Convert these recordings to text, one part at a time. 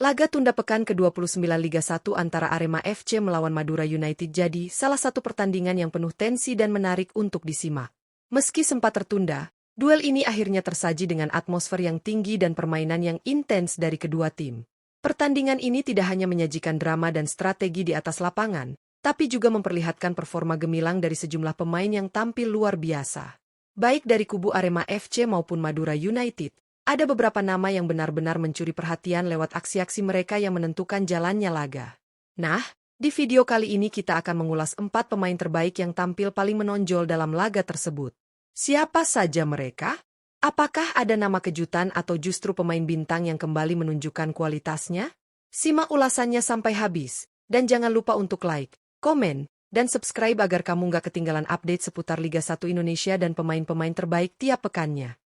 Laga tunda pekan ke-29 Liga 1 antara Arema FC melawan Madura United jadi salah satu pertandingan yang penuh tensi dan menarik untuk disimak. Meski sempat tertunda, duel ini akhirnya tersaji dengan atmosfer yang tinggi dan permainan yang intens dari kedua tim. Pertandingan ini tidak hanya menyajikan drama dan strategi di atas lapangan, tapi juga memperlihatkan performa gemilang dari sejumlah pemain yang tampil luar biasa. Baik dari kubu Arema FC maupun Madura United, ada beberapa nama yang benar-benar mencuri perhatian lewat aksi-aksi mereka yang menentukan jalannya laga. Nah, di video kali ini kita akan mengulas 4 pemain terbaik yang tampil paling menonjol dalam laga tersebut. Siapa saja mereka? Apakah ada nama kejutan atau justru pemain bintang yang kembali menunjukkan kualitasnya? Simak ulasannya sampai habis, dan jangan lupa untuk like, komen, dan subscribe agar kamu nggak ketinggalan update seputar Liga 1 Indonesia dan pemain-pemain terbaik tiap pekannya.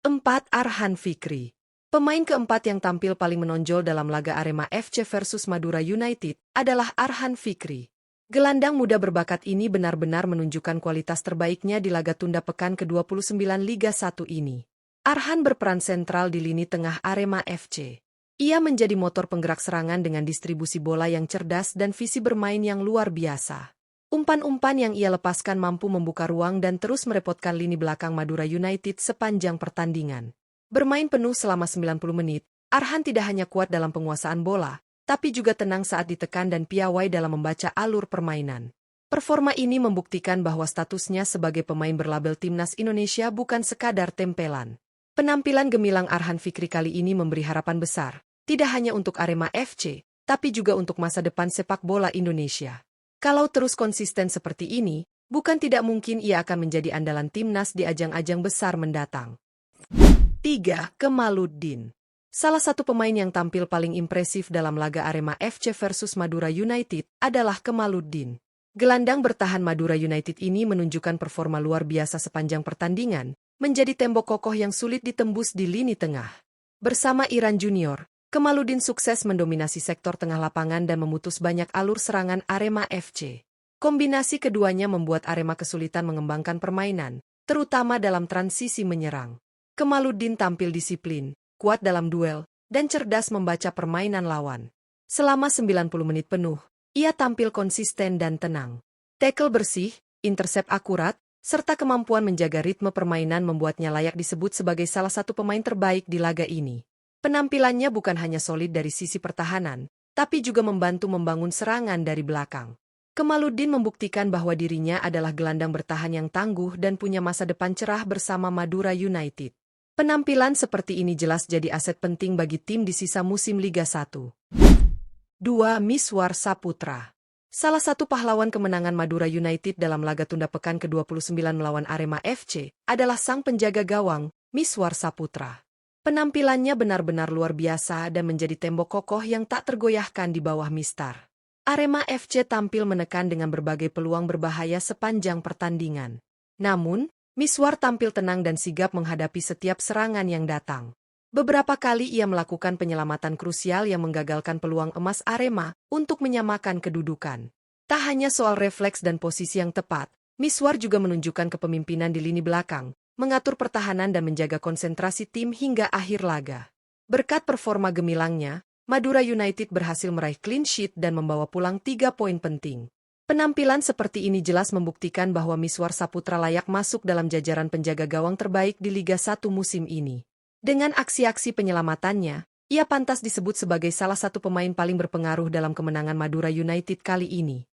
4. Arhan Fikri. Pemain keempat yang tampil paling menonjol dalam laga Arema FC versus Madura United adalah Arhan Fikri. Gelandang muda berbakat ini benar-benar menunjukkan kualitas terbaiknya di laga tunda pekan ke-29 Liga 1 ini. Arhan berperan sentral di lini tengah Arema FC. Ia menjadi motor penggerak serangan dengan distribusi bola yang cerdas dan visi bermain yang luar biasa. Umpan-umpan yang ia lepaskan mampu membuka ruang dan terus merepotkan lini belakang Madura United sepanjang pertandingan. Bermain penuh selama 90 menit, Arhan tidak hanya kuat dalam penguasaan bola, tapi juga tenang saat ditekan dan piawai dalam membaca alur permainan. Performa ini membuktikan bahwa statusnya sebagai pemain berlabel Timnas Indonesia bukan sekadar tempelan. Penampilan gemilang Arhan Fikri kali ini memberi harapan besar, tidak hanya untuk Arema FC, tapi juga untuk masa depan sepak bola Indonesia. Kalau terus konsisten seperti ini, bukan tidak mungkin ia akan menjadi andalan timnas di ajang-ajang besar mendatang. 3. Kemaluddin. Salah satu pemain yang tampil paling impresif dalam laga Arema FC versus Madura United adalah Kemaluddin. Gelandang bertahan Madura United ini menunjukkan performa luar biasa sepanjang pertandingan, menjadi tembok kokoh yang sulit ditembus di lini tengah. Bersama Iran Junior, Kemaluddin sukses mendominasi sektor tengah lapangan dan memutus banyak alur serangan Arema FC. Kombinasi keduanya membuat Arema kesulitan mengembangkan permainan, terutama dalam transisi menyerang. Kemaluddin tampil disiplin, kuat dalam duel, dan cerdas membaca permainan lawan. Selama 90 menit penuh, ia tampil konsisten dan tenang. Tackle bersih, intersep akurat, serta kemampuan menjaga ritme permainan membuatnya layak disebut sebagai salah satu pemain terbaik di laga ini. Penampilannya bukan hanya solid dari sisi pertahanan, tapi juga membantu membangun serangan dari belakang. Kemaluddin membuktikan bahwa dirinya adalah gelandang bertahan yang tangguh dan punya masa depan cerah bersama Madura United. Penampilan seperti ini jelas jadi aset penting bagi tim di sisa musim Liga 1. 2. Miswar Saputra. Salah satu pahlawan kemenangan Madura United dalam laga tunda pekan ke-29 melawan Arema FC adalah sang penjaga gawang, Miswar Saputra. Penampilannya benar-benar luar biasa dan menjadi tembok kokoh yang tak tergoyahkan di bawah Mistar. Arema FC tampil menekan dengan berbagai peluang berbahaya sepanjang pertandingan. Namun, Miswar tampil tenang dan sigap menghadapi setiap serangan yang datang. Beberapa kali ia melakukan penyelamatan krusial yang menggagalkan peluang emas Arema untuk menyamakan kedudukan. Tak hanya soal refleks dan posisi yang tepat, Miswar juga menunjukkan kepemimpinan di lini belakang, mengatur pertahanan dan menjaga konsentrasi tim hingga akhir laga. Berkat performa gemilangnya, Madura United berhasil meraih clean sheet dan membawa pulang 3 poin penting. Penampilan seperti ini jelas membuktikan bahwa Miswar Saputra layak masuk dalam jajaran penjaga gawang terbaik di Liga 1 musim ini. Dengan aksi-aksi penyelamatannya, ia pantas disebut sebagai salah satu pemain paling berpengaruh dalam kemenangan Madura United kali ini.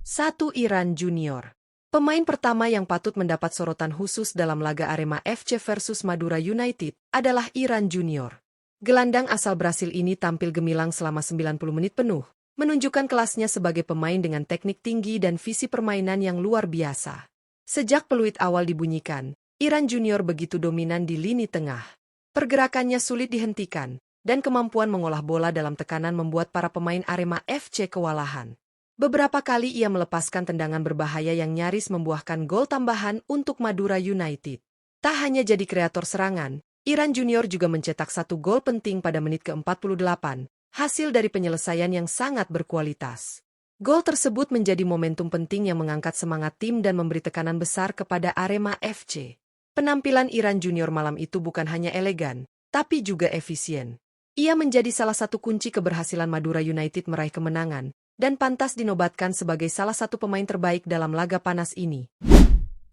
1. Iran Junior. Pemain pertama yang patut mendapat sorotan khusus dalam laga Arema FC versus Madura United adalah Iran Junior. Gelandang asal Brasil ini tampil gemilang selama 90 menit penuh, menunjukkan kelasnya sebagai pemain dengan teknik tinggi dan visi permainan yang luar biasa. Sejak peluit awal dibunyikan, Iran Junior begitu dominan di lini tengah. Pergerakannya sulit dihentikan, dan kemampuan mengolah bola dalam tekanan membuat para pemain Arema FC kewalahan. Beberapa kali ia melepaskan tendangan berbahaya yang nyaris membuahkan gol tambahan untuk Madura United. Tak hanya jadi kreator serangan, Iran Junior juga mencetak 1 gol penting pada menit ke-48, hasil dari penyelesaian yang sangat berkualitas. Gol tersebut menjadi momentum penting yang mengangkat semangat tim dan memberi tekanan besar kepada Arema FC. Penampilan Iran Junior malam itu bukan hanya elegan, tapi juga efisien. Ia menjadi salah satu kunci keberhasilan Madura United meraih kemenangan, dan pantas dinobatkan sebagai salah satu pemain terbaik dalam laga panas ini.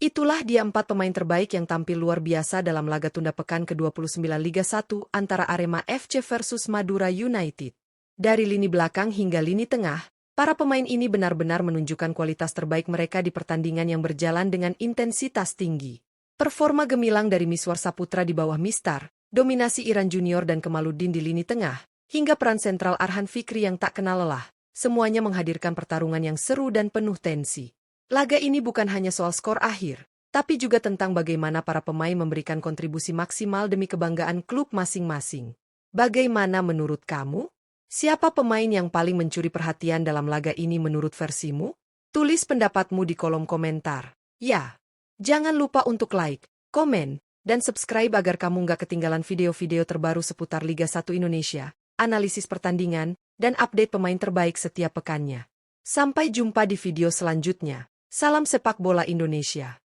Itulah dia 4 pemain terbaik yang tampil luar biasa dalam laga tunda pekan ke-29 Liga 1 antara Arema FC versus Madura United. Dari lini belakang hingga lini tengah, para pemain ini benar-benar menunjukkan kualitas terbaik mereka di pertandingan yang berjalan dengan intensitas tinggi. Performa gemilang dari Miswar Saputra di bawah Mistar, dominasi Iran Junior dan Kemaluddin di lini tengah, hingga peran sentral Arhan Fikri yang tak kenal lelah, semuanya menghadirkan pertarungan yang seru dan penuh tensi. Laga ini bukan hanya soal skor akhir, tapi juga tentang bagaimana para pemain memberikan kontribusi maksimal demi kebanggaan klub masing-masing. Bagaimana menurut kamu? Siapa pemain yang paling mencuri perhatian dalam laga ini menurut versimu? Tulis pendapatmu di kolom komentar. Ya, jangan lupa untuk like, komen, dan subscribe agar kamu nggak ketinggalan video-video terbaru seputar Liga 1 Indonesia, analisis pertandingan, dan update pemain terbaik setiap pekannya. Sampai jumpa di video selanjutnya. Salam sepak bola Indonesia.